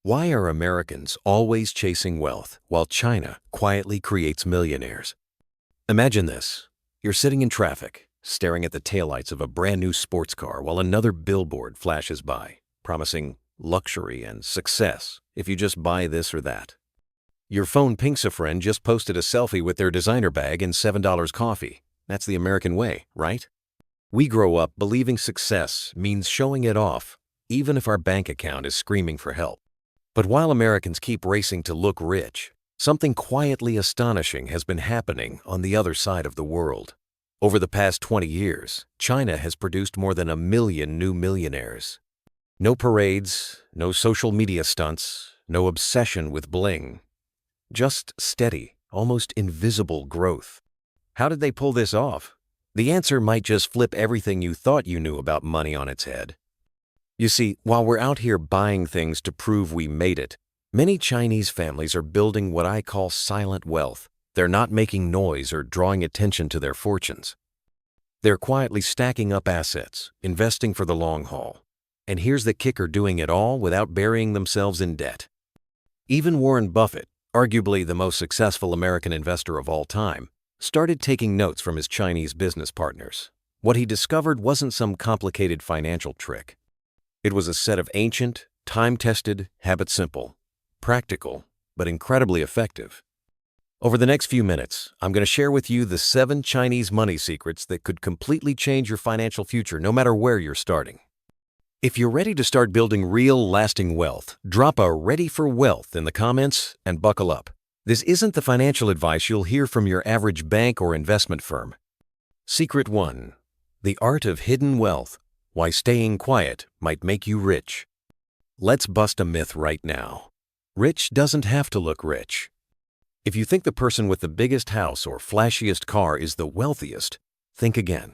Why are Americans always chasing wealth while China quietly creates millionaires? Imagine this. You're sitting in traffic, staring at the taillights of a brand new sports car while another billboard flashes by, promising luxury and success if you just buy this or that. Your phone pings a friend just posted a selfie with their designer bag and $7 coffee. That's the American way, right? We grow up believing success means showing it off, even if our bank account is screaming for help. But while Americans keep racing to look rich, something quietly astonishing has been happening on the other side of the world. Over the past 20 years, China has produced more than 1 million new millionaires. No parades, no social media stunts, no obsession with bling. Just steady, almost invisible growth. How did they pull this off? The answer might just flip everything you thought you knew about money on its head. You see, while we're out here buying things to prove we made it, many Chinese families are building what I call silent wealth. They're not making noise or drawing attention to their fortunes. They're quietly stacking up assets, investing for the long haul. And here's the kicker, doing it all without burying themselves in debt. Even Warren Buffett, arguably the most successful American investor of all time, started taking notes from his Chinese business partners. What he discovered wasn't some complicated financial trick. It was a set of ancient, time-tested, habit-simple, practical, but incredibly effective. Over the next few minutes, I'm going to share with you the 7 Chinese money secrets that could completely change your financial future no matter where you're starting. If you're ready to start building real, lasting wealth, drop a "ready for wealth" in the comments and buckle up. This isn't the financial advice you'll hear from your average bank or investment firm. Secret 1. The art of hidden wealth. Why staying quiet might make you rich. Let's bust a myth right now. Rich doesn't have to look rich. If you think the person with the biggest house or flashiest car is the wealthiest, think again.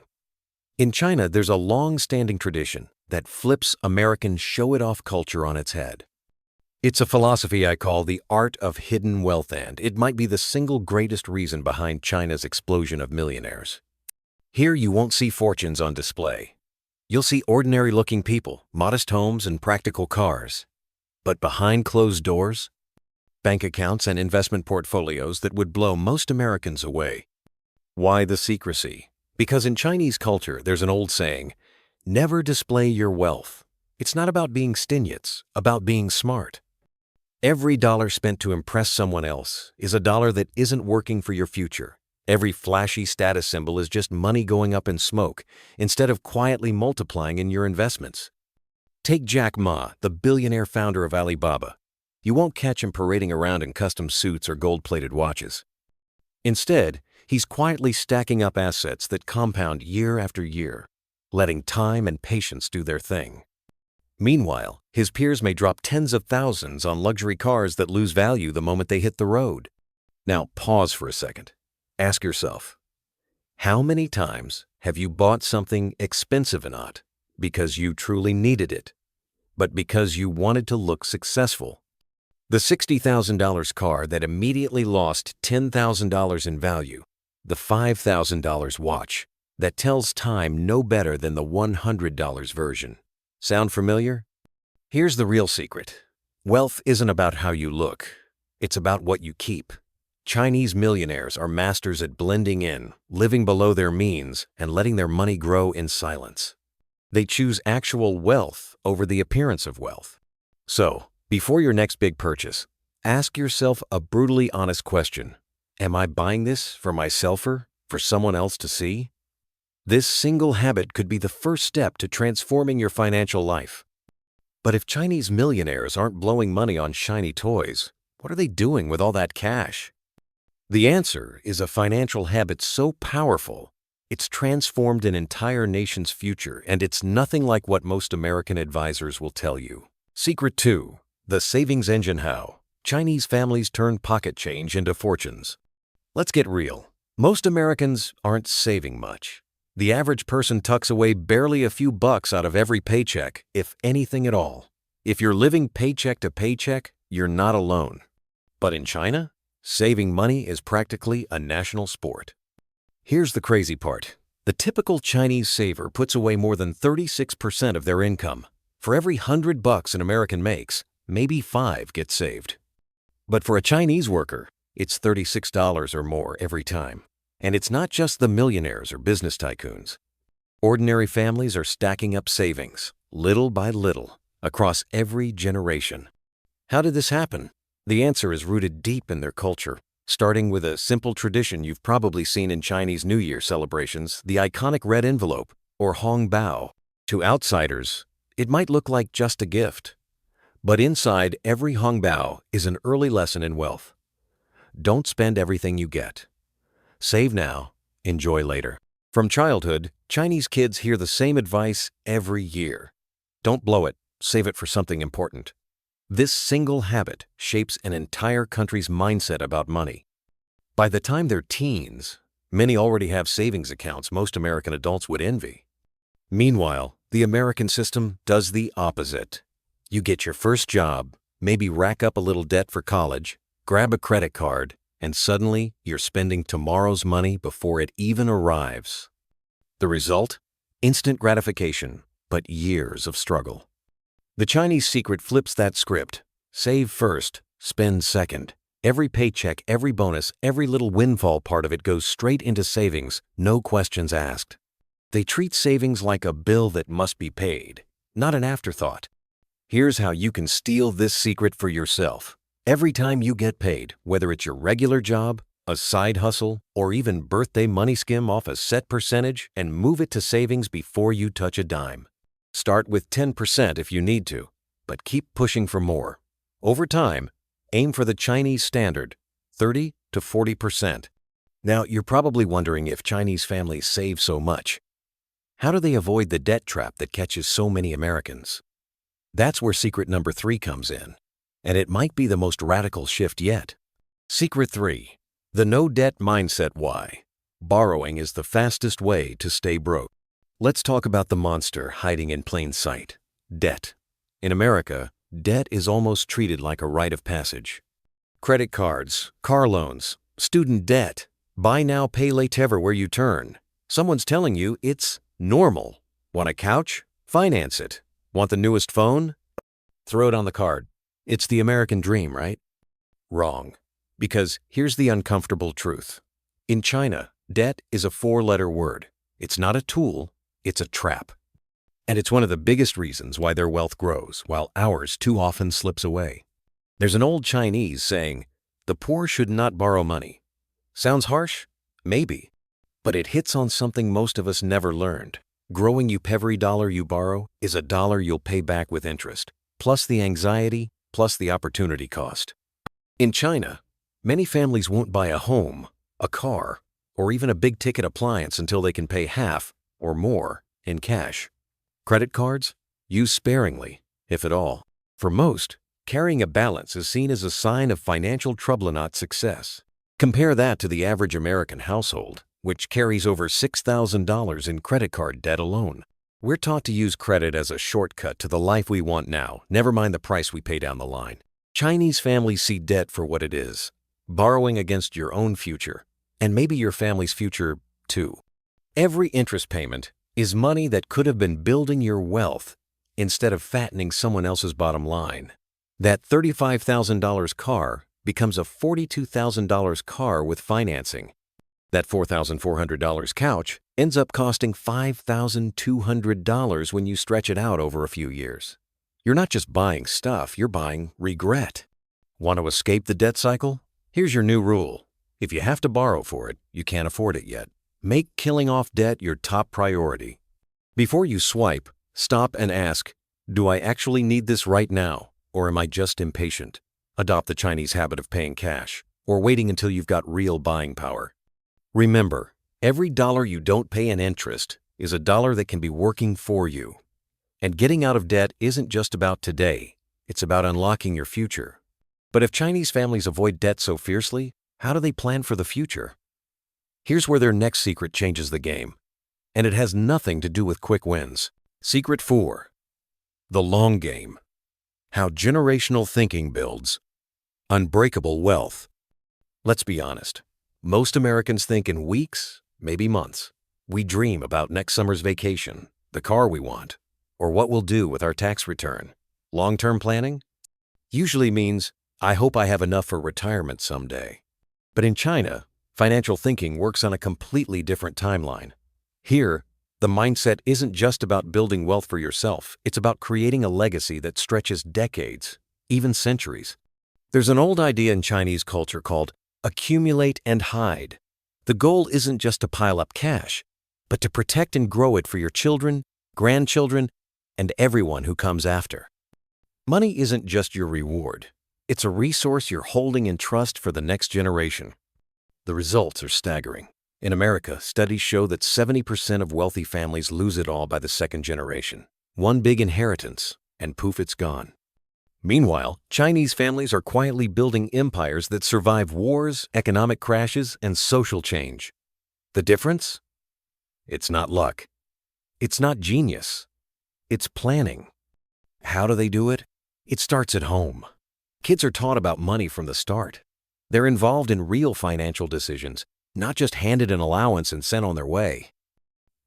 In China, there's a long-standing tradition that flips American show-it-off culture on its head. It's a philosophy I call the art of hidden wealth, and it might be the single greatest reason behind China's explosion of millionaires. Here you won't see fortunes on display. You'll see ordinary-looking people, modest homes, and practical cars. But behind closed doors, bank accounts and investment portfolios that would blow most Americans away. Why the secrecy? Because in Chinese culture, there's an old saying, never display your wealth. It's not about being stingy, it's about being smart. Every dollar spent to impress someone else is a dollar that isn't working for your future. Every flashy status symbol is just money going up in smoke instead of quietly multiplying in your investments. Take Jack Ma, the billionaire founder of Alibaba. You won't catch him parading around in custom suits or gold-plated watches. Instead, he's quietly stacking up assets that compound year after year, letting time and patience do their thing. Meanwhile, his peers may drop tens of thousands on luxury cars that lose value the moment they hit the road. Now pause for a second. Ask yourself, how many times have you bought something expensive not because you truly needed it, but because you wanted to look successful? The $60,000 car that immediately lost $10,000 in value, the $5,000 watch that tells time no better than the $100 version. Sound familiar? Here's the real secret. Wealth isn't about how you look. It's about what you keep. Chinese millionaires are masters at blending in, living below their means, and letting their money grow in silence. They choose actual wealth over the appearance of wealth. So, before your next big purchase, ask yourself a brutally honest question. Am I buying this for myself or for someone else to see? This single habit could be the first step to transforming your financial life. But if Chinese millionaires aren't blowing money on shiny toys, what are they doing with all that cash? The answer is a financial habit so powerful, it's transformed an entire nation's future, and it's nothing like what most American advisors will tell you. Secret 2. The savings engine. How Chinese families turn pocket change into fortunes. Let's get real. Most Americans aren't saving much. The average person tucks away barely a few bucks out of every paycheck, if anything at all. If you're living paycheck to paycheck, you're not alone. But in China, saving money is practically a national sport. Here's the crazy part. The typical Chinese saver puts away more than 36% of their income. For every $100 an American makes, maybe 5 get saved. But for a Chinese worker, it's $36 or more every time. And it's not just the millionaires or business tycoons. Ordinary families are stacking up savings, little by little, across every generation. How did this happen? The answer is rooted deep in their culture, starting with a simple tradition you've probably seen in Chinese New Year celebrations, the iconic red envelope, or Hong Bao. To outsiders, it might look like just a gift. But inside every Hong Bao is an early lesson in wealth. Don't spend everything you get. Save now, enjoy later. From childhood, Chinese kids hear the same advice every year. Don't blow it, save it for something important. This single habit shapes an entire country's mindset about money. By the time they're teens, many already have savings accounts most American adults would envy. Meanwhile, the American system does the opposite. You get your first job, maybe rack up a little debt for college, grab a credit card, and suddenly you're spending tomorrow's money before it even arrives. The result? Instant gratification, but years of struggle. The Chinese secret flips that script. Save first, spend second. Every paycheck, every bonus, every little windfall part of it goes straight into savings, no questions asked. They treat savings like a bill that must be paid, not an afterthought. Here's how you can steal this secret for yourself. Every time you get paid, whether it's your regular job, a side hustle, or even birthday money skim off a set percentage and move it to savings before you touch a dime. Start with 10% if you need to, but keep pushing for more. Over time, aim for the Chinese standard, 30 to 40%. Now, you're probably wondering if Chinese families save so much. How do they avoid the debt trap that catches so many Americans? That's where secret number 3 comes in. And it might be the most radical shift yet. Secret 3. The no-debt mindset why. Borrowing is the fastest way to stay broke. Let's talk about the monster hiding in plain sight. Debt. In America, debt is almost treated like a rite of passage. Credit cards, car loans, student debt, buy now, pay later where you turn. Someone's telling you it's normal. Want a couch? Finance it. Want the newest phone? Throw it on the card. It's the American dream, right? Wrong. Because here's the uncomfortable truth. In China, debt is a 4-letter word. It's not a tool, it's a trap. And it's one of the biggest reasons why their wealth grows, while ours too often slips away. There's an old Chinese saying, "The poor should not borrow money." Sounds harsh? Maybe. But it hits on something most of us never learned. Growing up, every dollar you borrow is a dollar you'll pay back with interest, plus the anxiety, plus the opportunity cost. In China, many families won't buy a home, a car, or even a big-ticket appliance until they can pay half or more in cash. Credit cards? Use sparingly, if at all. For most, carrying a balance is seen as a sign of financial trouble and not success. Compare that to the average American household, which carries over $6,000 in credit card debt alone. We're taught to use credit as a shortcut to the life we want now, never mind the price we pay down the line. Chinese families see debt for what it is, borrowing against your own future, and maybe your family's future too. Every interest payment is money that could have been building your wealth instead of fattening someone else's bottom line. That $35,000 car becomes a $42,000 car with financing. That $4,400 couch ends up costing $5,200 when you stretch it out over a few years. You're not just buying stuff, you're buying regret. Want to escape the debt cycle? Here's your new rule. If you have to borrow for it, you can't afford it yet. Make killing off debt your top priority. Before you swipe, stop and ask, do I actually need this right now, or am I just impatient? Adopt the Chinese habit of paying cash, or waiting until you've got real buying power. Remember, every dollar you don't pay in interest is a dollar that can be working for you. And getting out of debt isn't just about today, it's about unlocking your future. But if Chinese families avoid debt so fiercely, how do they plan for the future? Here's where their next secret changes the game. And it has nothing to do with quick wins. Secret 4. The long game. How generational thinking builds unbreakable wealth. Let's be honest. Most Americans think in weeks, maybe months. We dream about next summer's vacation, the car we want, or what we'll do with our tax return. Long-term planning? usually means, I hope I have enough for retirement someday. But in China, financial thinking works on a completely different timeline. Here, the mindset isn't just about building wealth for yourself, it's about creating a legacy that stretches decades, even centuries. There's an old idea in Chinese culture called accumulate and hide. The goal isn't just to pile up cash, but to protect and grow it for your children, grandchildren, and everyone who comes after. Money isn't just your reward. It's a resource you're holding in trust for the next generation. The results are staggering. In America, studies show that 70% of wealthy families lose it all by the second generation. One big inheritance, and poof, it's gone. Meanwhile, Chinese families are quietly building empires that survive wars, economic crashes, and social change. The difference? It's not luck. It's not genius. It's planning. How do they do it? It starts at home. Kids are taught about money from the start. They're involved in real financial decisions, not just handed an allowance and sent on their way.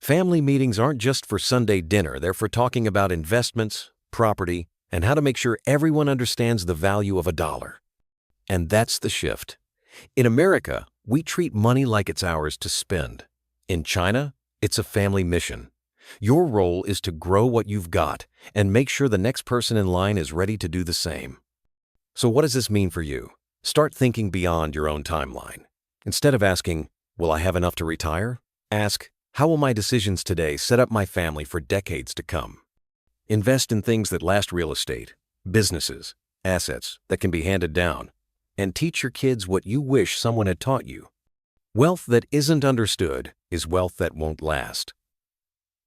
Family meetings aren't just for Sunday dinner, they're for talking about investments, property, and how to make sure everyone understands the value of a dollar. And that's the shift. In America, we treat money like it's ours to spend. In China, it's a family mission. Your role is to grow what you've got and make sure the next person in line is ready to do the same. So what does this mean for you? Start thinking beyond your own timeline. Instead of asking, will I have enough to retire? Ask, how will my decisions today set up my family for decades to come? Invest in things that last: real estate, businesses, assets that can be handed down, and teach your kids what you wish someone had taught you. Wealth that isn't understood is wealth that won't last.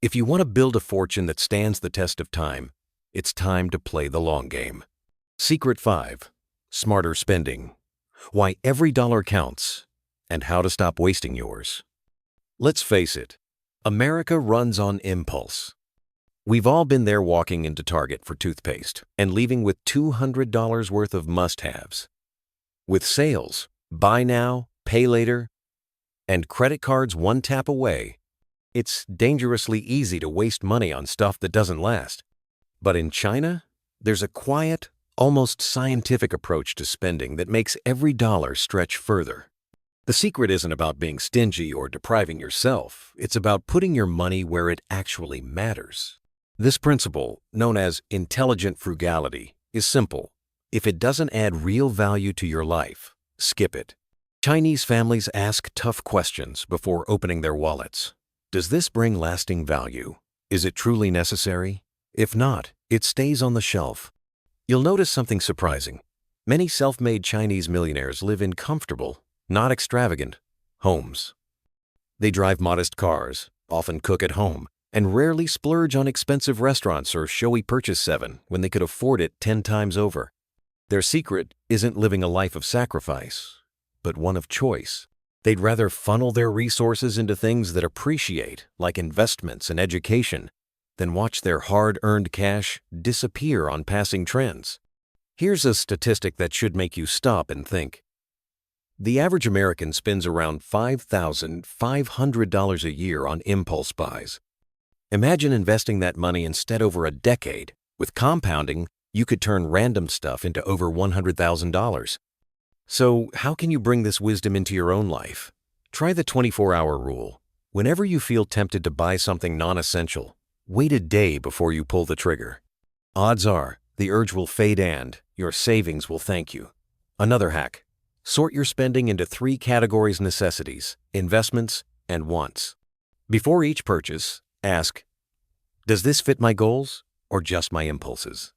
If you want to build a fortune that stands the test of time, it's time to play the long game. Secret 5. Smarter spending. Why every dollar counts, and how to stop wasting yours. Let's face it, America runs on impulse. We've all been there, walking into Target for toothpaste and leaving with $200 worth of must-haves. With sales, buy now, pay later, and credit cards one tap away, it's dangerously easy to waste money on stuff that doesn't last. But in China, there's a quiet, almost scientific approach to spending that makes every dollar stretch further. The secret isn't about being stingy or depriving yourself. It's about putting your money where it actually matters. This principle, known as intelligent frugality, is simple. If it doesn't add real value to your life, skip it. Chinese families ask tough questions before opening their wallets. Does this bring lasting value? Is it truly necessary? If not, it stays on the shelf. You'll notice something surprising. Many self-made Chinese millionaires live in comfortable, not extravagant, homes. They drive modest cars, often cook at home, and rarely splurge on expensive restaurants or showy purchase 7 when they could afford it 10 times over. Their secret isn't living a life of sacrifice, but one of choice. They'd rather funnel their resources into things that appreciate, like investments and education, than watch their hard-earned cash disappear on passing trends. Here's a statistic that should make you stop and think. The average American spends around $5,500 a year on impulse buys. Imagine investing that money instead over a decade. With compounding, you could turn random stuff into over $100,000. So how can you bring this wisdom into your own life? Try the 24-hour rule. Whenever you feel tempted to buy something non-essential, wait a day before you pull the trigger. Odds are, the urge will fade and your savings will thank you. Another hack. Sort your spending into 3 categories: necessities, investments, and wants. Before each purchase, ask, does this fit my goals or just my impulses?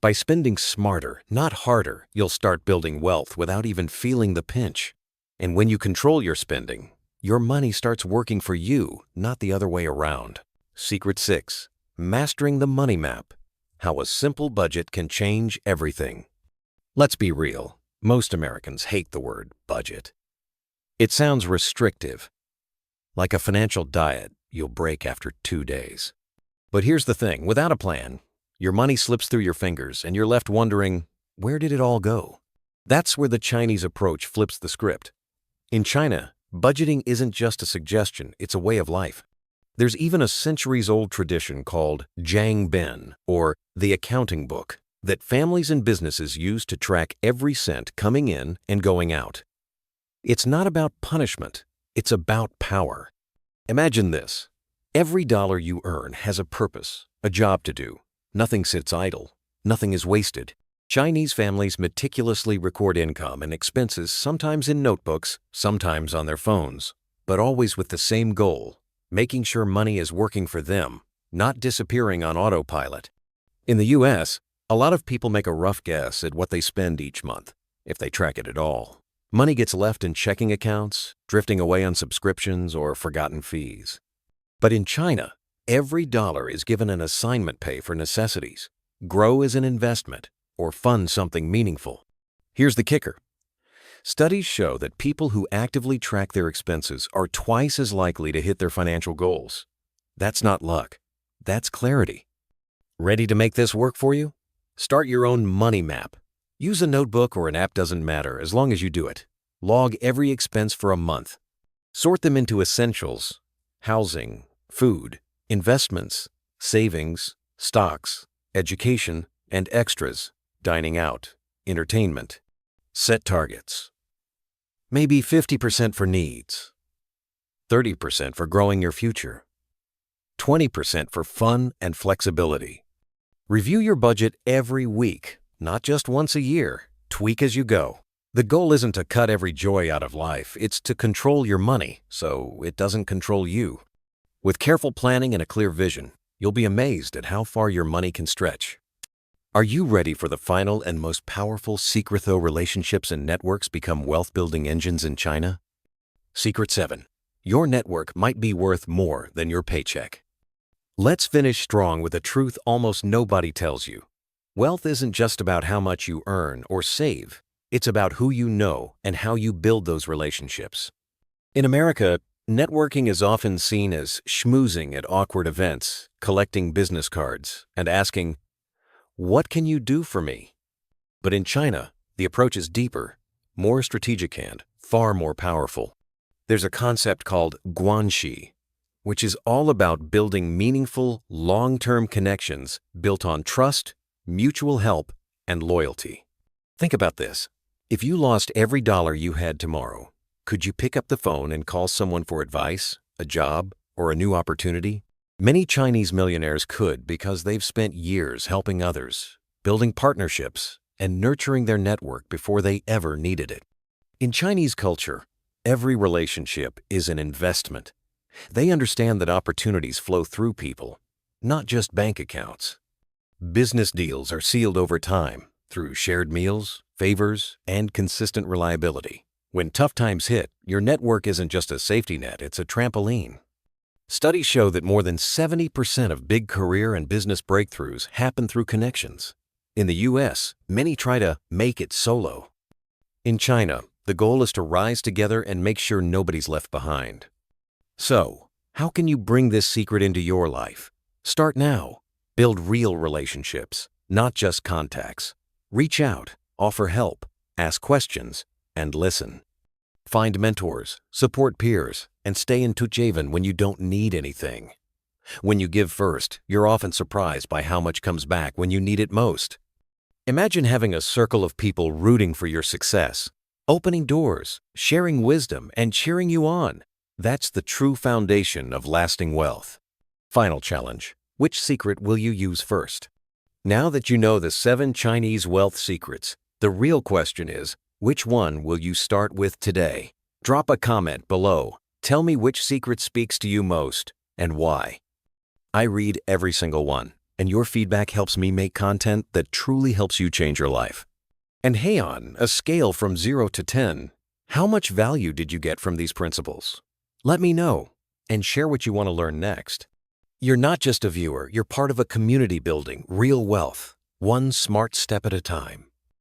By spending smarter, not harder, you'll start building wealth without even feeling the pinch. And when you control your spending, your money starts working for you, not the other way around. Secret 6. Mastering the money map. How a simple budget can change everything. Let's be real. Most Americans hate the word budget. It sounds restrictive, like a financial diet you'll break after 2 days. But here's the thing, without a plan, your money slips through your fingers and you're left wondering, where did it all go? That's where the Chinese approach flips the script. In China, budgeting isn't just a suggestion, it's a way of life. There's even a centuries-old tradition called Jiang Bin, or the accounting book. that families and businesses use to track every cent coming in and going out. It's not about punishment, it's about power. Imagine this. Every dollar you earn has a purpose, a job to do. Nothing sits idle. Nothing is wasted. Chinese families meticulously record income and expenses, sometimes in notebooks, sometimes on their phones, but always with the same goal, making sure money is working for them, not disappearing on autopilot. In the US, a lot of people make a rough guess at what they spend each month, if they track it at all. Money gets left in checking accounts, drifting away on subscriptions or forgotten fees. But in China, every dollar is given an assignment pay for necessities, grow as an investment, or fund something meaningful. Here's the kicker. Studies show that people who actively track their expenses are twice as likely to hit their financial goals. That's not luck. That's clarity. Ready to make this work for you? Start your own money map. Use a notebook or an app, doesn't matter, as long as you do it. Log every expense for a month. Sort them into essentials, housing, food, investments, savings, stocks, education, and extras, dining out, entertainment. Set targets. Maybe 50% for needs, 30% for growing your future, 20% for fun and flexibility. Review your budget every week, not just once a year. Tweak as you go. The goal isn't to cut every joy out of life, it's to control your money so it doesn't control you. With careful planning and a clear vision, you'll be amazed at how far your money can stretch. Are you ready for the final and most powerful secret, though relationships and networks become wealth-building engines in China? Secret 7. Your network might be worth more than your paycheck. Let's finish strong with a truth almost nobody tells you. Wealth isn't just about how much you earn or save. It's about who you know and how you build those relationships. In America, networking is often seen as schmoozing at awkward events, collecting business cards, and asking, "What can you do for me?" But in China, the approach is deeper, more strategic, and far more powerful. There's a concept called guanxi, which is all about building meaningful, long-term connections built on trust, mutual help, and loyalty. Think about this. If you lost every dollar you had tomorrow, could you pick up the phone and call someone for advice, a job, or a new opportunity? Many Chinese millionaires could because they've spent years helping others, building partnerships, and nurturing their network before they ever needed it. In Chinese culture, every relationship is an investment. They understand that opportunities flow through people, not just bank accounts. Business deals are sealed over time through shared meals, favors, and consistent reliability. When tough times hit, your network isn't just a safety net, it's a trampoline. Studies show that more than 70% of big career and business breakthroughs happen through connections. In the US, many try to make it solo. In China, the goal is to rise together and make sure nobody's left behind. So, how can you bring this secret into your life? Start now. Build real relationships, not just contacts. Reach out, offer help, ask questions, and listen. Find mentors, support peers, and stay in touch even when you don't need anything. When you give first, you're often surprised by how much comes back when you need it most. Imagine having a circle of people rooting for your success, opening doors, sharing wisdom, and cheering you on. That's the true foundation of lasting wealth. Final challenge. Which secret will you use first? Now that you know the 7 Chinese wealth secrets, the real question is, which one will you start with today? Drop a comment below. Tell me which secret speaks to you most and why. I read every single one, and your feedback helps me make content that truly helps you change your life. And hey, on a scale from 0 to 10, how much value did you get from these principles? Let me know and share what you want to learn next. You're not just a viewer, you're part of a community building real wealth, one smart step at a time.